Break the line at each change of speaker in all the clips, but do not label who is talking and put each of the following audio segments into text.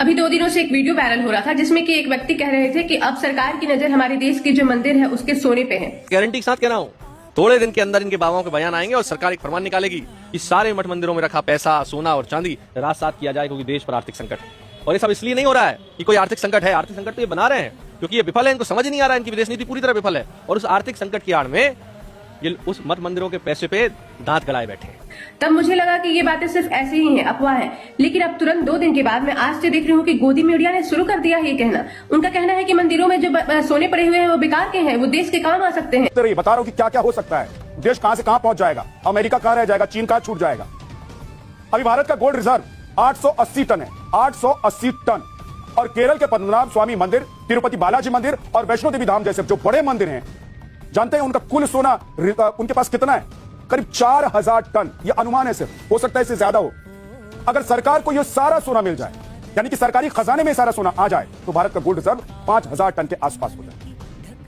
अभी 2 दिनों से एक वीडियो वायरल हो रहा था जिसमें कि एक व्यक्ति कह रहे थे कि अब सरकार की नजर हमारे देश के जो मंदिर है उसके सोने पे है।
गारंटी के साथ कह रहा हूँ, थोड़े दिन के अंदर इनके बाबाओं के बयान आएंगे और सरकार एक फरमान निकालेगी कि सारे मठ मंदिरों में रखा पैसा, सोना और चांदी रात सात किया जाए, क्योंकि देश पर आर्थिक संकट है। और ये सब इसलिए नहीं हो रहा है कि कोई आर्थिक संकट है, आर्थिक संकट तो ये बना रहे हैं क्योंकि ये विफल है, इनको समझ नहीं आ रहा है, इनकी विदेश नीति पूरी तरह विफल है। और उस आर्थिक संकट की आड़ में ये उस मठ मंदिरों के पैसे पे दांत गड़ाए बैठे हैं।
तब मुझे लगा कि ये बातें सिर्फ ऐसे ही हैं, अफवाह है। लेकिन अब तुरंत 2 दिन के बाद मैं आज से देख रही हूँ कि गोदी मीडिया ने शुरू कर दिया है ये कहना। उनका कहना है कि मंदिरों में जो सोने पड़े हुए हैं वो बेकार के हैं, वो देश के काम आ सकते हैं।
तो ये बता रहा हूँ कि क्या क्या हो सकता है, देश कहां से कहां पहुंच जाएगा, अमेरिका कहां रह जाएगा, चीन कहां छूट जाएगा। अभी भारत का गोल्ड रिजर्व 880 टन है, 880 टन। और केरल के पद्मनाभ स्वामी मंदिर, तिरुपति बालाजी मंदिर और वैष्णो देवी धाम जैसे जो बड़े मंदिर हैं, जानते हैं उनका कुल सोना उनके पास कितना है? करीब 4000 टन। यह अनुमान है, सिर्फ हो सकता है इससे ज्यादा हो। अगर सरकार को यह सारा सोना मिल जाए, यानी कि सरकारी खजाने में सारा सोना आ जाए, तो भारत का गोल्ड रिजर्व 5000 टन के आसपास हो जाए।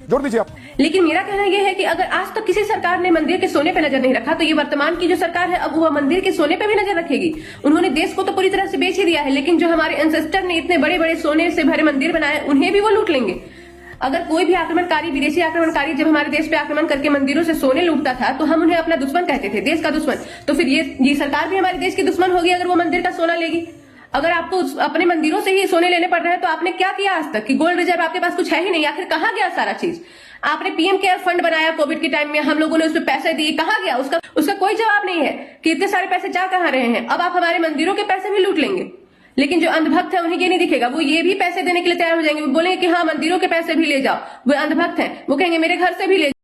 जोड़ दीजिए आप।
लेकिन मेरा कहना यह है कि अगर आज तक किसी सरकार ने मंदिर के सोने पे नजर नहीं रखा, तो ये वर्तमान की जो सरकार है अब वो मंदिर के सोने पे भी नजर रखेगी। उन्होंने देश को तो पूरी तरह से बेच ही दिया है, लेकिन जो हमारे एंसेस्टर ने इतने बड़े बड़े सोने से भरे मंदिर बनाए, उन्हें भी वो लूट लेंगे। अगर कोई भी आक्रमणकारी, विदेशी आक्रमणकारी जब हमारे देश पे आक्रमण करके मंदिरों से सोने लूटता था, तो हम उन्हें अपना दुश्मन कहते थे, देश का दुश्मन। तो फिर ये सरकार भी हमारे देश की दुश्मन होगी अगर वो मंदिर का सोना लेगी। अगर आपको अपने मंदिरों से ही सोने लेने पड़ रहे हैं, तो आपने क्या किया आज तक कि गोल्ड रिजर्व आपके पास कुछ है ही नहीं। आखिर कहाँ गया सारा चीज? आपने पीएम केयर फंड बनाया कोविड के टाइम में, हम लोगों ने उसमें पैसे दिए, कहाँ गया? उसका कोई जवाब नहीं है कि इतने सारे पैसे जा कहाँ रहे हैं। अब आप हमारे मंदिरों के पैसे भी लूट लेंगे, लेकिन जो अंधभक्त है उन्हें ये नहीं दिखेगा। वो ये भी पैसे देने के लिए तैयार हो जाएंगे, वो बोलेंगे कि हाँ मंदिरों के पैसे भी ले जाओ। वो अंधभक्त हैं, वो कहेंगे मेरे घर से भी ले